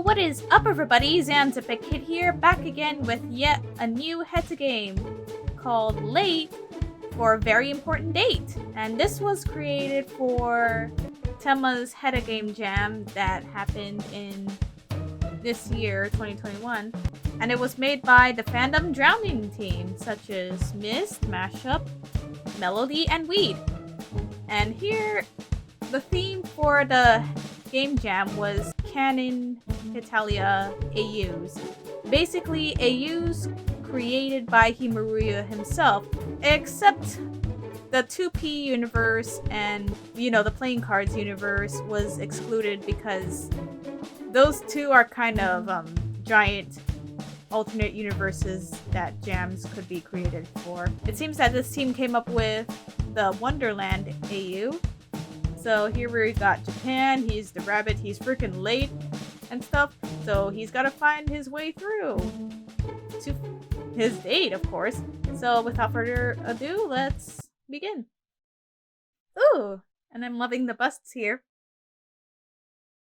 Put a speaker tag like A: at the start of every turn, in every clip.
A: what is up everybody, ZanZEpicKidd here, back again with yet a new Hetagame called Late for a very important date. And this was created for Tema's Hetagame Jam that happened in this year, 2021. And it was made by the fandom Drowning team, such as Mist, Mashup, Melody, and Weed. And here, the theme for the game jam was canon Italia AUs. Basically, AUs created by Himaruya himself, except the 2P universe and, the playing cards universe was excluded because those two are kind of giant alternate universes that jams could be created for. It seems that this team came up with the Wonderland AU. So here we got Japan, he's the rabbit, he's freaking late and stuff. So he's got to find his way through to his date, of course. So without further ado, let's begin. Ooh, and I'm loving the busts here.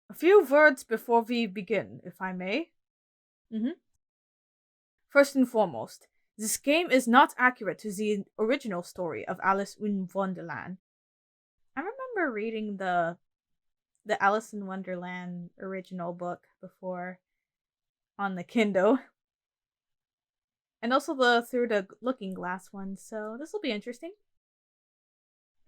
A: A few words before we begin, if I may. First and foremost, this game is not accurate to the original story of Alice in Wonderland. I remember reading the Alice in Wonderland original book before on the Kindle. And also through the Looking Glass one, so this will be interesting.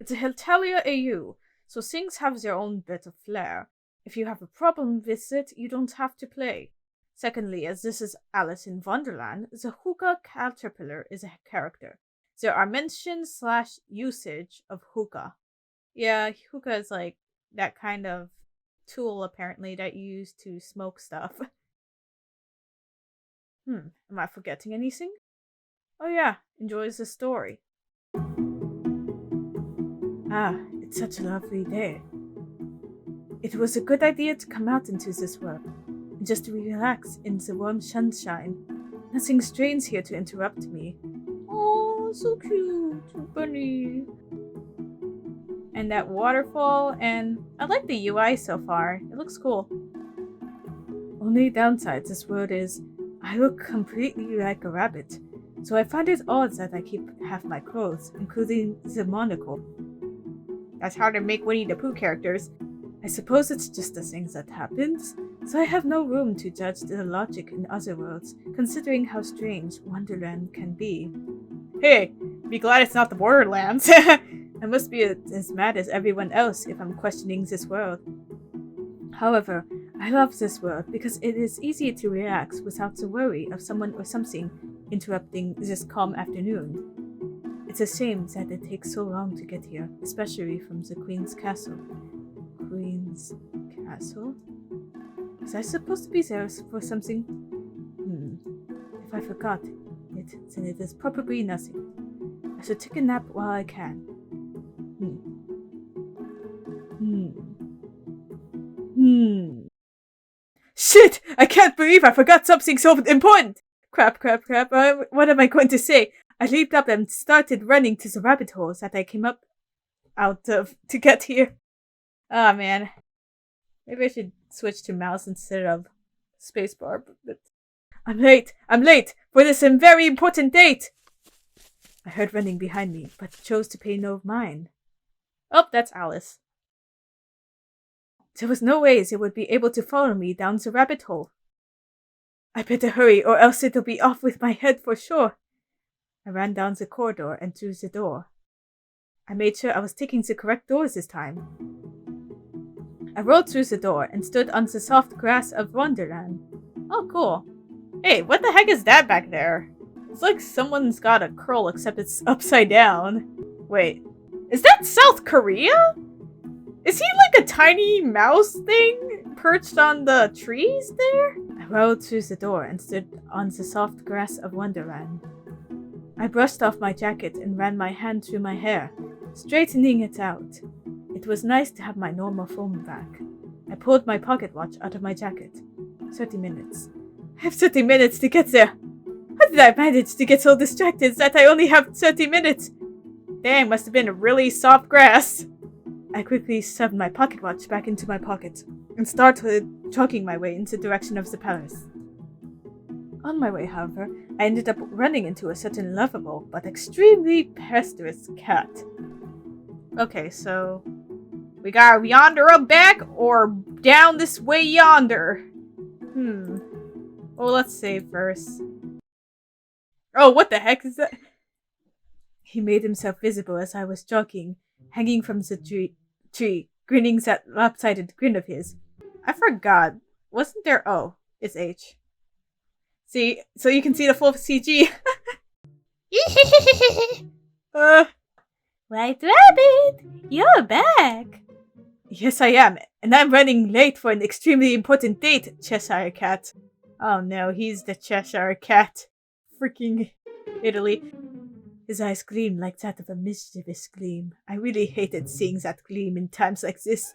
A: It's a Italia AU, so things have their own bit of flair. If you have a problem with it, you don't have to play. Secondly, as this is Alice in Wonderland, the hookah caterpillar is a character. There are mentions/usage of hookah. Yeah, hookah is like that kind of tool apparently that you use to smoke stuff. Am I forgetting anything? Oh yeah, enjoys the story. Ah, it's such a lovely day. It was a good idea to come out into this world and just to relax in the warm sunshine. Nothing strange here to interrupt me. Oh, so cute, bunny. And that waterfall, and I like the UI so far. It looks cool. Only downside to this world is I look completely like a rabbit, so I find it odd that I keep half my clothes, including the monocle. That's how they make Winnie the Pooh characters. I suppose it's just a thing that happens, so I have no room to judge the logic in other worlds, considering how strange Wonderland can be. Hey, be glad it's not the Borderlands. I must be as mad as everyone else if I'm questioning this world. However, I love this world because it is easy to relax without the worry of someone or something interrupting this calm afternoon. It's a shame that it takes so long to get here, especially from the Queen's Castle. Queen's Castle? Was I supposed to be there for something? If I forgot it, then it is probably nothing. I should take a nap while I can. Shit! I can't believe I forgot something so important! Crap. What am I going to say? I leaped up and started running to the rabbit hole that I came out of to get here. Ah, man. Maybe I should switch to mouse instead of spacebar, but I'm late for this very important date! I heard running behind me, but chose to pay no mind. Oh, that's Alice. There was no way they would be able to follow me down the rabbit hole. I better hurry or else it'll be off with my head for sure. I ran down the corridor and through the door. I made sure I was taking the correct doors this time. I rolled through the door and stood on the soft grass of Wonderland. Oh, cool. Hey, what the heck is that back there? It's like someone's got a curl except it's upside down. Wait, is that South Korea? Is he like a tiny mouse thing perched on the trees there? I rolled through the door and stood on the soft grass of Wonderland. I brushed off my jacket and ran my hand through my hair, straightening it out. It was nice to have my normal form back. I pulled my pocket watch out of my jacket. 30 minutes. I have 30 minutes to get there. How did I manage to get so distracted that I only have 30 minutes? Dang, must have been really soft grass. I quickly shoved my pocket watch back into my pocket. and started jogging my way into the direction of the palace. On my way, however, I ended up running into a certain lovable but extremely pesteous cat. Okay, so we got yonder up back or down this way yonder? Well, let's save first. Oh, what the heck is that? He made himself visible as I was jogging, hanging from the tree, grinning that lopsided grin of his. I forgot. Wasn't there? Oh, it's H. See, so you can see the full CG. White Rabbit, you're back. Yes, I am, and I'm running late for an extremely important date, Cheshire Cat. Oh no, he's the Cheshire Cat. Freaking Italy. His eyes gleam like that of a mischievous gleam. I really hated seeing that gleam in times like this.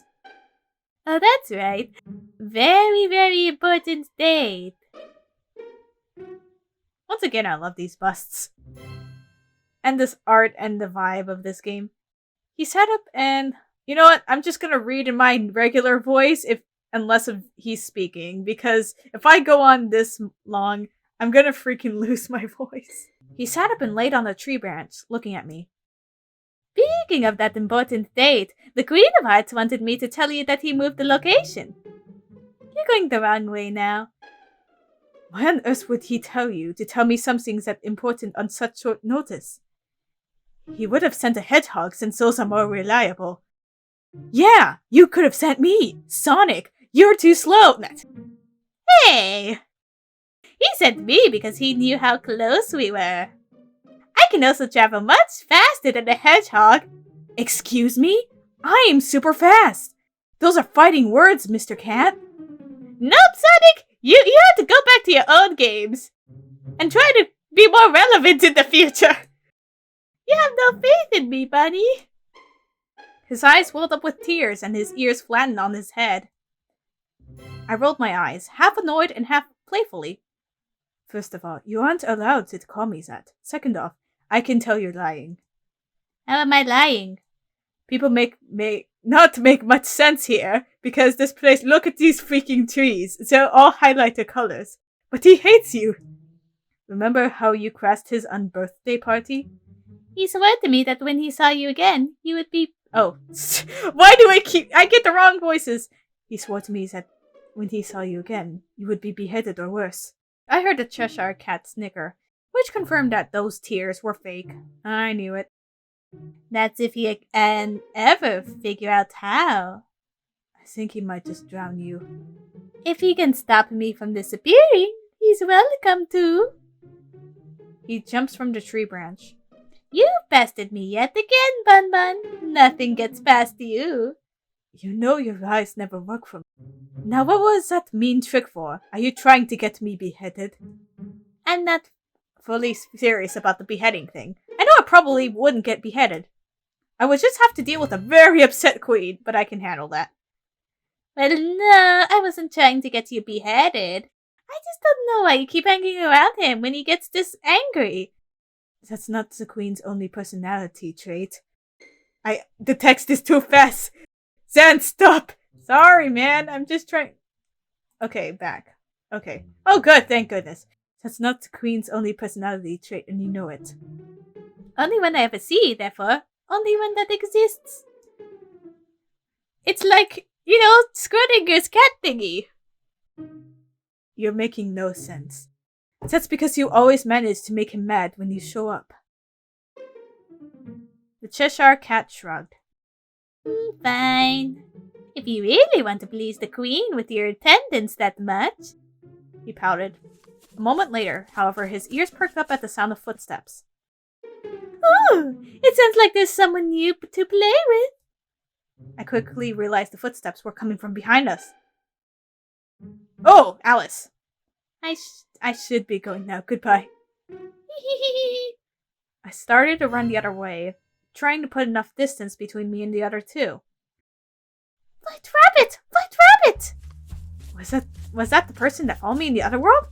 A: Oh, that's right. Very, very important date. Once again, I love these busts. And this art and the vibe of this game. He sat up and... You know what? I'm just gonna read in my regular voice unless he's speaking. Because if I go on this long, I'm gonna freaking lose my voice. He sat up and laid on a tree branch, looking at me. Speaking of that important date, the Queen of Hearts wanted me to tell you that he moved the location. You're going the wrong way now. Why on earth would he tell you to tell me something that important on such short notice? He would have sent a hedgehog since those are more reliable. Yeah, you could have sent me. Sonic, you're too slow. Hey! He sent me because he knew how close we were. I can also travel much faster than a hedgehog. Excuse me? I am super fast. Those are fighting words, Mr. Cat. Nope, Sonic! You have to go back to your own games. And try to be more relevant in the future. You have no faith in me, buddy. His eyes welled up with tears and his ears flattened on his head. I rolled my eyes, half annoyed and half playfully. First of all, you aren't allowed to call me that. Second off, I can tell you're lying. How am I lying? People may not make much sense here, because this place, look at these freaking trees. They're all highlighted colors. But he hates you. Remember how you crashed his unbirthday party? He swore to me that when he saw you again, you would be... Oh. Why do I get the wrong voices? He swore to me that when he saw you again, you would be beheaded or worse. I heard the Cheshire Cat snicker, which confirmed that those tears were fake. I knew it. That's if he can ever figure out how. I think he might just drown you. If he can stop me from disappearing, he's welcome to. He jumps from the tree branch. You've bested me yet again, Bun Bun. Nothing gets past you. You know your lies never work for me. Now what was that mean trick for? Are you trying to get me beheaded? I'm not fully serious about the beheading thing. I know I probably wouldn't get beheaded. I would just have to deal with a very upset queen, but I can handle that. Well, no, I wasn't trying to get you beheaded. I just don't know why you keep hanging around him when he gets this angry. That's not the queen's only personality trait. The text is too fast. Zan, stop! Sorry, man, I'm just trying... Okay, back. Okay. Oh, good, thank goodness. That's not the queen's only personality trait, and you know it. Only one I ever see, therefore. Only one that exists. It's like, you know, Schrodinger's cat thingy. You're making no sense. That's because you always manage to make him mad when you show up. The Cheshire Cat shrugged. Fine. If you really want to please the queen with your attendance that much. He pouted. A moment later, however, his ears perked up at the sound of footsteps. Oh, it sounds like there's someone new to play with. I quickly realized the footsteps were coming from behind us. Oh, Alice. I should be going now. Goodbye. I started to run the other way, trying to put enough distance between me and the other two. White Rabbit! White Rabbit! Was that the person that followed me in the other world?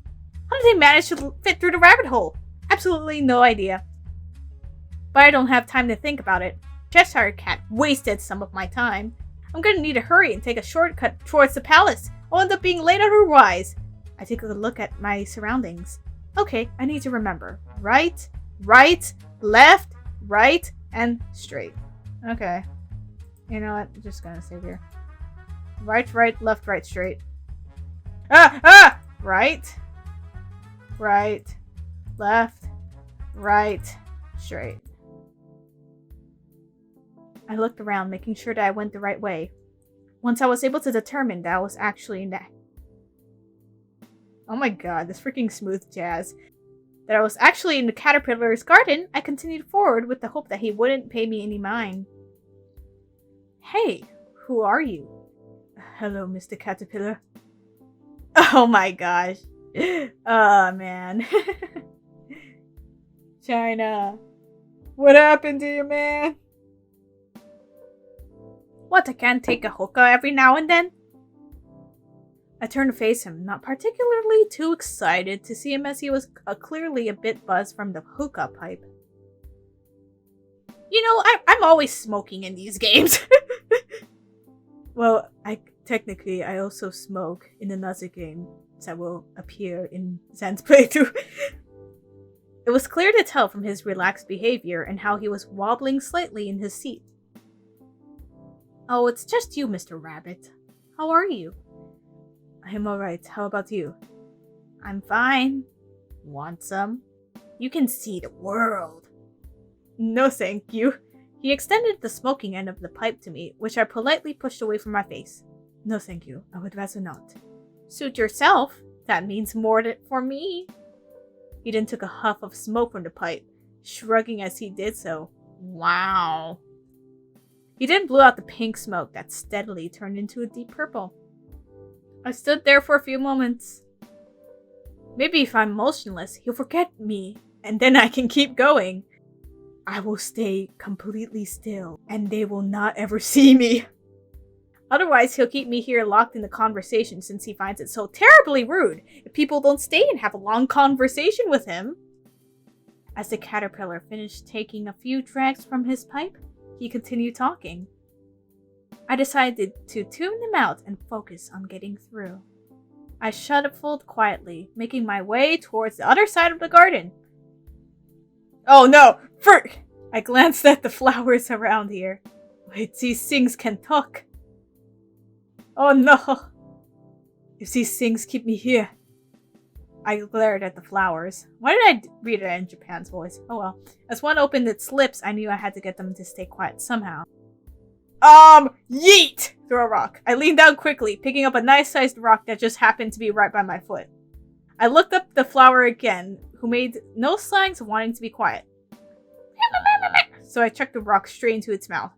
A: How did they manage to fit through the rabbit hole? Absolutely no idea. But I don't have time to think about it. Cheshire Cat wasted some of my time. I'm gonna need to hurry and take a shortcut towards the palace. I'll end up being late otherwise. I take a look at my surroundings. Okay, I need to remember. Right, left, right, and straight. Okay. You know what? I'm just gonna stay here. Right, left, right, straight. Right, left, right, straight. I looked around, making sure that I went the right way. Once I was able to determine that I was actually in that... Oh my god, this freaking smooth jazz. That I was actually in the caterpillar's garden, I continued forward with the hope that he wouldn't pay me any mind. Hey, who are you? Hello, Mr. Caterpillar. Oh my gosh. Oh man. China. What happened to you, man? What, I can't take a hookah every now and then? I turned to face him, not particularly too excited to see him as he was clearly a bit buzzed from the hookah pipe. You know, I'm always smoking in these games. Well, technically I also smoke in another game that will appear in Zan's playthrough. It was clear to tell from his relaxed behavior and how he was wobbling slightly in his seat. Oh, it's just you, Mr. Rabbit. How are you? I'm alright. How about you? I'm fine. Want some? You can see the world. No, thank you. He extended the smoking end of the pipe to me, which I politely pushed away from my face. No, thank you. I would rather not. Suit yourself. That means more for me. He then took a huff of smoke from the pipe, shrugging as he did so. Wow. He then blew out the pink smoke that steadily turned into a deep purple. I stood there for a few moments. Maybe if I'm motionless, he'll forget me, and then I can keep going. I will stay completely still, and they will not ever see me. Otherwise, he'll keep me here locked in the conversation since he finds it so terribly rude if people don't stay and have a long conversation with him. As the caterpillar finished taking a few drags from his pipe, he continued talking. I decided to tune him out and focus on getting through. I shuffled quietly, making my way towards the other side of the garden. Oh no! Frick! I glanced at the flowers around here. Wait, these things can talk. Oh no! If these things keep me here. I glared at the flowers. Why did I read it in Japan's voice? Oh well. As one opened its lips, I knew I had to get them to stay quiet somehow. Yeet! Throw a rock. I leaned down quickly, picking up a nice-sized rock that just happened to be right by my foot. I looked up the flower again, who made no signs of wanting to be quiet. So I chucked the rock straight into its mouth.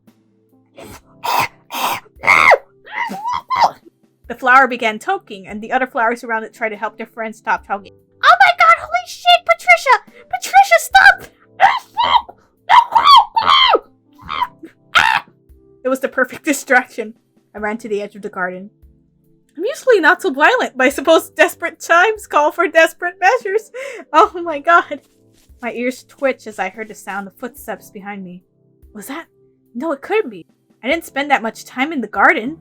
A: The flower began talking, and the other flowers around it tried to help their friends stop talking. Oh my god, holy shit, Patricia! Patricia, stop! It was the perfect distraction. I ran to the edge of the garden. I'm usually not so violent, but I suppose desperate times call for desperate measures. Oh my god. My ears twitched as I heard the sound of footsteps behind me. Was that? No, it couldn't be. I didn't spend that much time in the garden.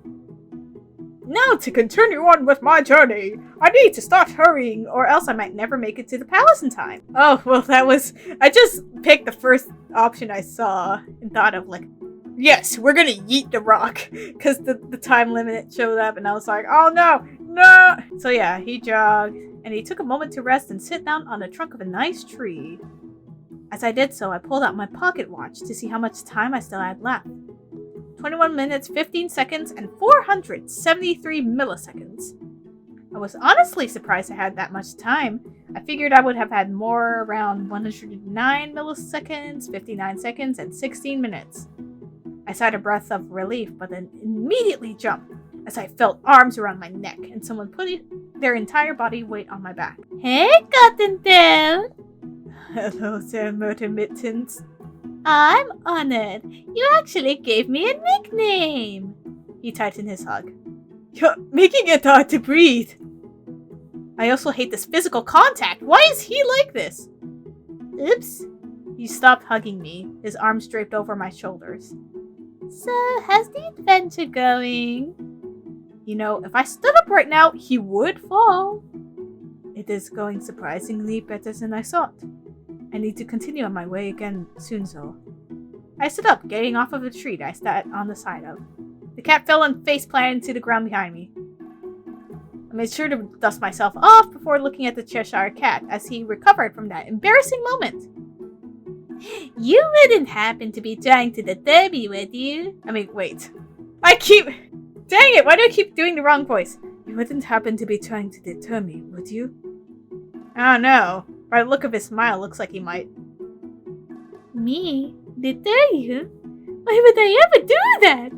A: Now to continue on with my journey, I need to start hurrying or else I might never make it to the palace in time. Oh, well I just picked the first option I saw and thought of like, yes, we're gonna yeet the rock because the time limit showed up and I was like, oh no. So yeah, he jogged and he took a moment to rest and sit down on the trunk of a nice tree. As I did so, I pulled out my pocket watch to see how much time I still had left. 21 minutes, 15 seconds, and 473 milliseconds. I was honestly surprised I had that much time. I figured I would have had more around 109 milliseconds, 59 seconds, and 16 minutes. I sighed a breath of relief, but then immediately jumped as I felt arms around my neck and someone put their entire body weight on my back. Hey, Cottontail! Hello there, Murder Mittens. I'm honored. You actually gave me a nickname. He tightened his hug. You're making it hard to breathe. I also hate this physical contact. Why is he like this? Oops. He stopped hugging me, his arms draped over my shoulders. So, how's the adventure going? You know, if I stood up right now, he would fall. It is going surprisingly better than I thought. I need to continue on my way again soon, though. I stood up, getting off of a tree that I sat on the side of. The cat fell and face planted into the ground behind me. I made sure to dust myself off before looking at the Cheshire Cat as he recovered from that embarrassing moment. You wouldn't happen to be trying to deter me, would you? I mean, wait. Dang it, why do I keep doing the wrong voice? You wouldn't happen to be trying to deter me, would you? I don't know. By the look of his smile, looks like he might. Me? Deter you? Why would I ever do that?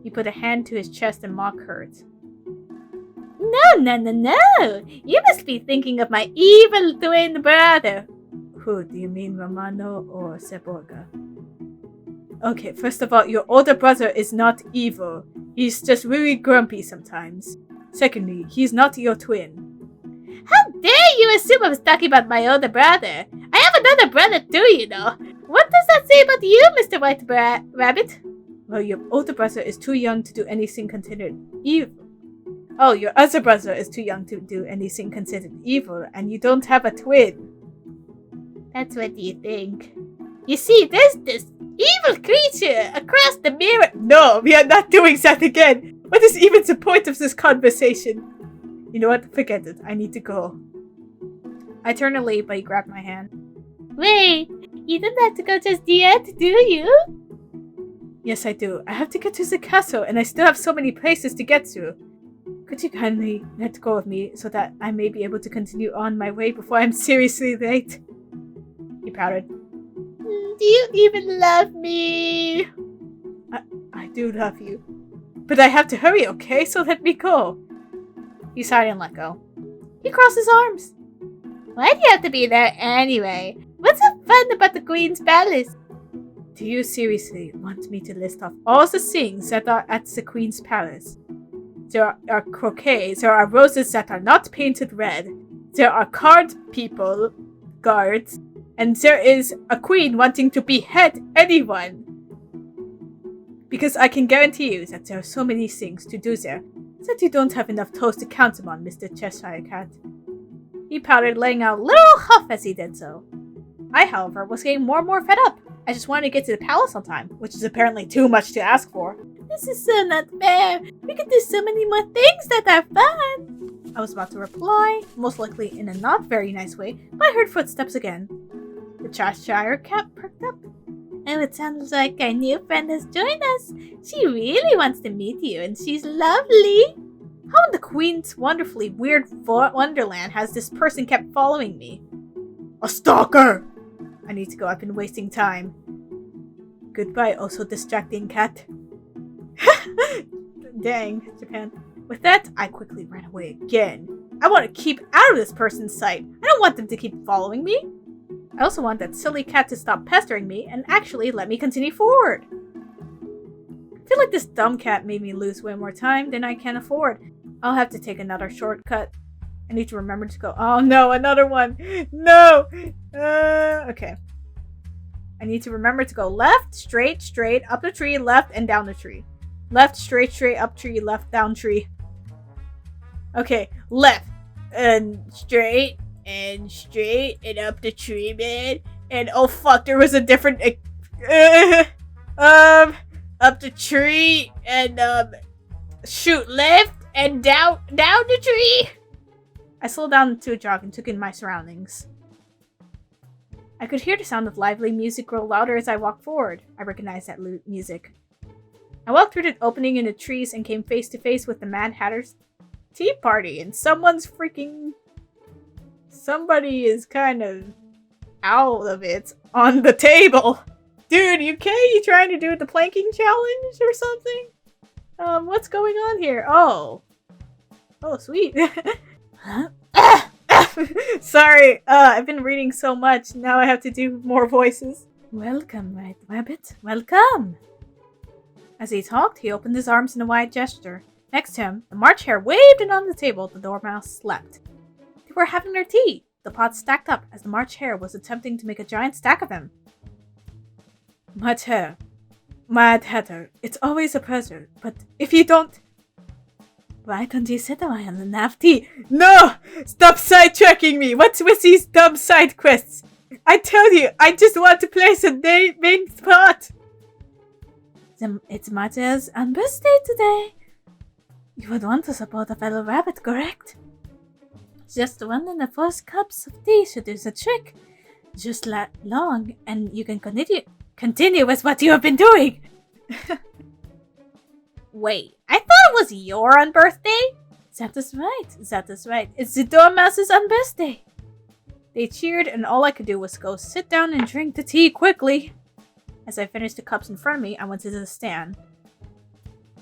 A: He put a hand to his chest in mock hurt. No. You must be thinking of my evil twin brother. Who, do you mean Romano or Seborga? Okay, first of all, your older brother is not evil. He's just really grumpy sometimes. Secondly, he's not your twin. How dare you assume I was talking about my older brother? I have another brother too, you know. What does that say about you, Mr. White Rabbit? Well, your older brother is too young to do anything considered evil. Oh, your other brother is too young to do anything considered evil, and you don't have a twin. That's what you think. You see, there's this evil creature across the mirror. No, we are not doing that again. What is even the point of this conversation? You know what? Forget it. I need to go. I turned to leave, but he grabbed my hand. Wait, you don't have to go just yet, do you? Yes, I do. I have to get to the castle, and I still have so many places to get to. Could you kindly let go of me so that I may be able to continue on my way before I'm seriously late? He pouted. Do you even love me? I do love you. But I have to hurry, okay? So let me go. He sighed and let go. He crossed his arms. Why do you have to be there anyway? What's so fun about the Queen's Palace? Do you seriously want me to list off all the things that are at the Queen's Palace? There are croquets, there are roses that are not painted red, there are guards, and there is a queen wanting to behead anyone. Because I can guarantee you that there are so many things to do there that you don't have enough toes to count them on, Mr. Cheshire Cat. He pouted, letting out a little huff as he did so. I, however, was getting more and more fed up. I just wanted to get to the palace on time, which is apparently too much to ask for. This is so not fair. We could do so many more things that are fun. I was about to reply, most likely in a not very nice way, but I heard footsteps again. The Cheshire Cat perked up. Oh, it sounds like our new friend has joined us. She really wants to meet you, and she's lovely. How in the Queen's wonderfully weird Wonderland has this person kept following me? A stalker! I need to go. I've been wasting time. Goodbye, also distracting cat. Dang, Japan. With that, I quickly ran away again. I want to keep out of this person's sight. I don't want them to keep following me. I also want that silly cat to stop pestering me and actually let me continue forward. I feel like this dumb cat made me lose way more time than I can afford. I'll have to take another shortcut. I need to remember to go. Oh no, another one. No. Okay. I need to remember to go left, straight, up the tree, left, and down the tree. Left, straight, up tree, left, down tree. Okay, left, and straight, and up the tree, man. And oh fuck, there was a different, up the tree, and shoot left, and down the tree. I slowed down to a jog and took in my surroundings. I could hear the sound of lively music grow louder as I walked forward. I recognized that music. I walked through the opening in the trees and came face to face with the Mad Hatter's tea party, and somebody is kind of out of it on the table. Dude, you okay? You trying to do the planking challenge or something? What's going on here? Oh, sweet. Sorry, I've been reading so much. Now I have to do more voices. Welcome, White Rabbit. Welcome. As he talked, he opened his arms in a wide gesture. Next to him, the March Hare waved, and on the table, the Dormouse slept. They were having their tea. The pots stacked up as the March Hare was attempting to make a giant stack of them. March Hare, Mad Hatter, it's always a pleasure, but if you don't... Why don't you sit around and have tea? No! Stop sidetracking me! What's with these dumb side quests? I tell you, I just want to place a main spot! It's Martel's birthday today. You would want to support a fellow rabbit, correct? Just one in the first cups of tea should do the trick. Just long, and you can continue with what you have been doing. Wait, I thought it was your birthday? That is right. It's the Dormouse's birthday. They cheered, and all I could do was go sit down and drink the tea quickly. As I finished the cups in front of me, I went to the stand.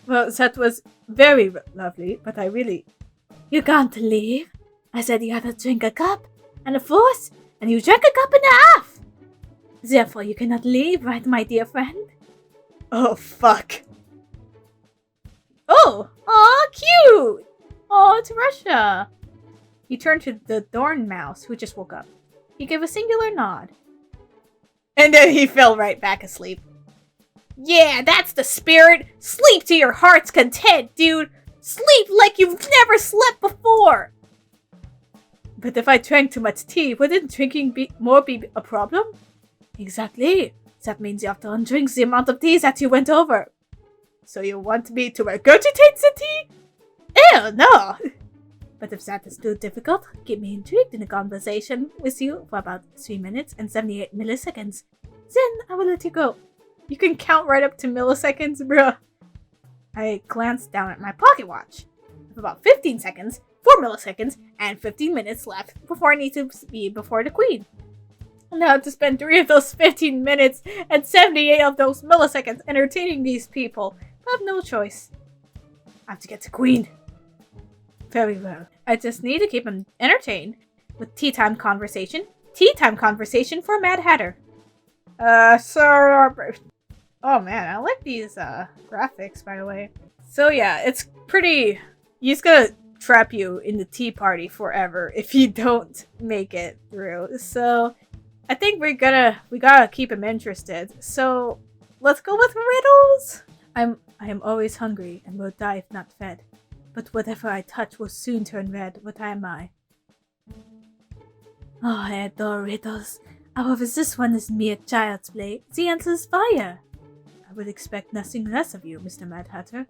A: Well, that was very lovely, but I really... You can't leave. I said you had to drink a cup, and a fourth, and you drank a cup and a half. Therefore, you cannot leave, right, my dear friend? Oh, fuck. Oh, aw, cute. Oh, it's Russia. He turned to the Dormouse, who just woke up. He gave a singular nod. And then he fell right back asleep. Yeah, that's the spirit. Sleep to your heart's content, dude. Sleep like you've never slept before. But if I drank too much tea, wouldn't drinking be a problem? Exactly. That means you have to undrink the amount of tea that you went over. So you want me to regurgitate the tea? Ew, no. But if that is too difficult, keep me intrigued in a conversation with you for about 3 minutes and 78 milliseconds. Then I will let you go. You can count right up to milliseconds, bruh. I glanced down at my pocket watch. I have about 15 seconds, 4 milliseconds, and 15 minutes left before I need to be before the queen. Now I have to spend 3 of those 15 minutes and 78 of those milliseconds entertaining these people. I have no choice. I have to get to queen. Very well. I just need to keep him entertained with tea time conversation. Tea time conversation for Mad Hatter. Sir... Oh man, I like these graphics, by the way. So yeah, it's pretty... He's gonna trap you in the tea party forever if you don't make it through. So I think we gotta keep him interested. So let's go with riddles. I am always hungry and will die if not fed. But whatever I touch will soon turn red. What am I? Oh, I adore riddles. However, this one is mere child's play. The answer is fire. I would expect nothing less of you, Mr. Mad Hatter.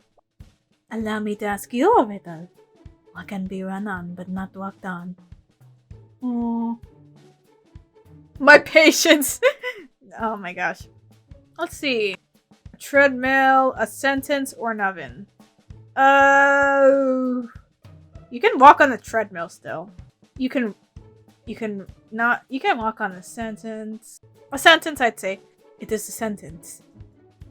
A: Allow me to ask you a riddle. What can be run on but not walked on? My patience! Oh my gosh. Let's see. A treadmill, a sentence, or an oven. You can walk on the treadmill still. You can walk on a sentence. A sentence, I'd say. It is a sentence.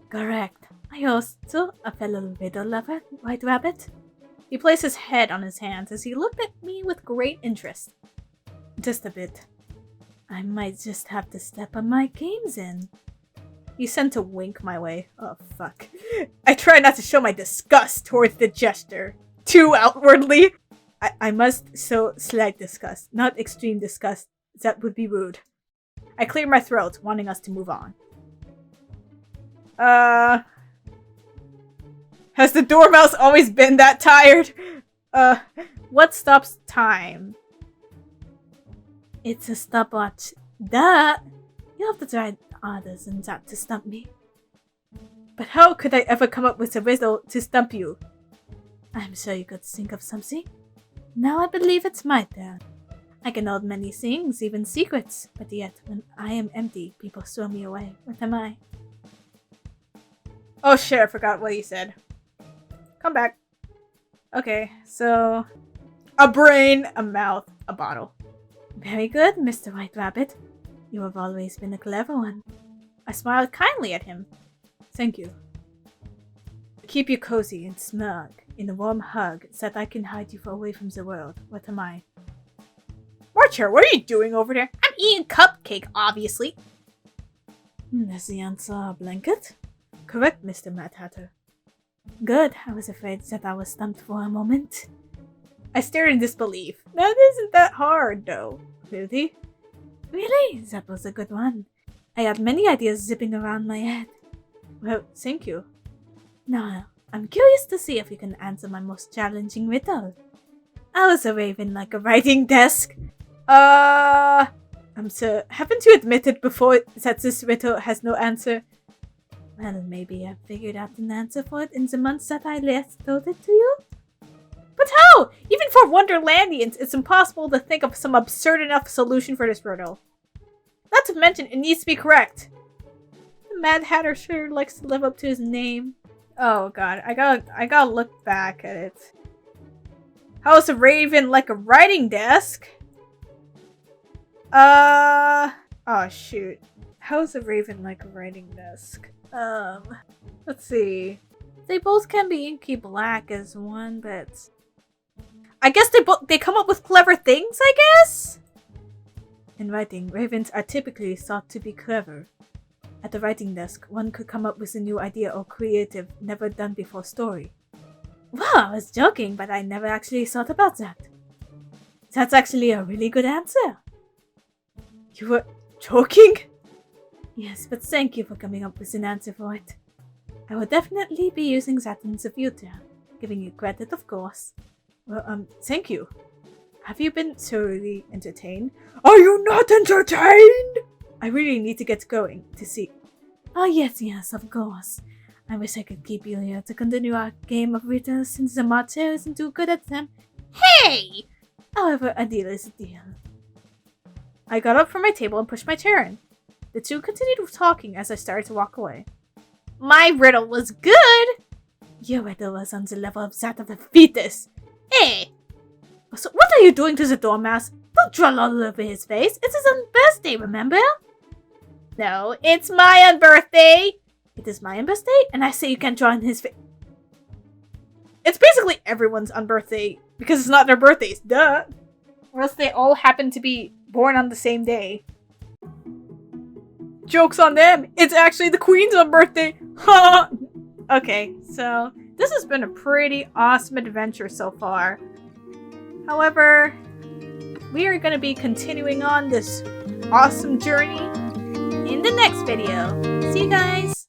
A: Correct. I also a fellow riddle lover, White Rabbit. He placed his head on his hands as he looked at me with great interest. Just a bit. I might just have to step on my games in. He sent a wink my way. Oh, fuck. I try not to show my disgust towards the gesture too outwardly. I must show slight disgust, not extreme disgust. That would be rude. I cleared my throat, wanting us to move on. Has the Dormouse always been that tired? What stops time? It's a stopwatch. Duh! You have to try others than that to stump me. But how could I ever come up with a riddle to stump you? I'm sure you could think of something. Now I believe it's my turn. I can hold many things, even secrets, but yet when I am empty, people throw me away. What am I? Oh shit, I forgot what he said. Come back. Okay, so... A brain, a mouth, a bottle. Very good, Mr. White Rabbit. You have always been a clever one. I smiled kindly at him. Thank you. Keep you cozy and snug in a warm hug so that I can hide you away from the world. What am I? Marcher, what are you doing over there? I'm eating cupcake, obviously. Is the answer a blanket? Correct, Mr. Mad Hatter. Good. I was afraid that I was stumped for a moment. I stared in disbelief. That isn't that hard, though. Really? Really? That was a good one. I had many ideas zipping around my head. Well, thank you. Now, I'm curious to see if you can answer my most challenging riddle. How is a raven like a writing desk? Sir, haven't you admitted before that this riddle has no answer? Well, maybe I figured out an answer for it in the months that I last told it to you? But how? Even for Wonderlandians, it's impossible to think of some absurd enough solution for this riddle. Not to mention, it needs to be correct. The Mad Hatter sure likes to live up to his name. Oh god, I gotta look back at it. How is a raven like a writing desk? Oh shoot. How is a raven like a writing desk? Let's see. They both can be inky black as one, but I guess they come up with clever things, I guess? In writing, ravens are typically thought to be clever. At the writing desk, one could come up with a new idea or creative, never done before story. Wow, I was joking, but I never actually thought about that. That's actually a really good answer. You were joking? Yes, but thank you for coming up with an answer for it. I will definitely be using that in the future. Giving you credit, of course. Well, thank you. Have you been thoroughly entertained? Are you not entertained? I really need to get going to see. Oh, yes, of course. I wish I could keep you here to continue our game of riddles since the master isn't too good at them. Hey! However, a deal is a deal. I got up from my table and pushed my chair in. The two continued talking as I started to walk away. My riddle was good! Your riddle was on the level of that of the fetus. Hey! So what are you doing to the dormouse? Don't draw all over his face. It's his own birthday, remember? No, it's my own birthday. It is my own birthday, and I say you can't draw on his face. It's basically everyone's on birthday, because it's not their birthdays, duh. Or else they all happen to be born on the same day. Joke's on them! It's actually the Queen's on birthday! Ha! Okay, so this has been a pretty awesome adventure so far. However, we are going to be continuing on this awesome journey in the next video. See you guys!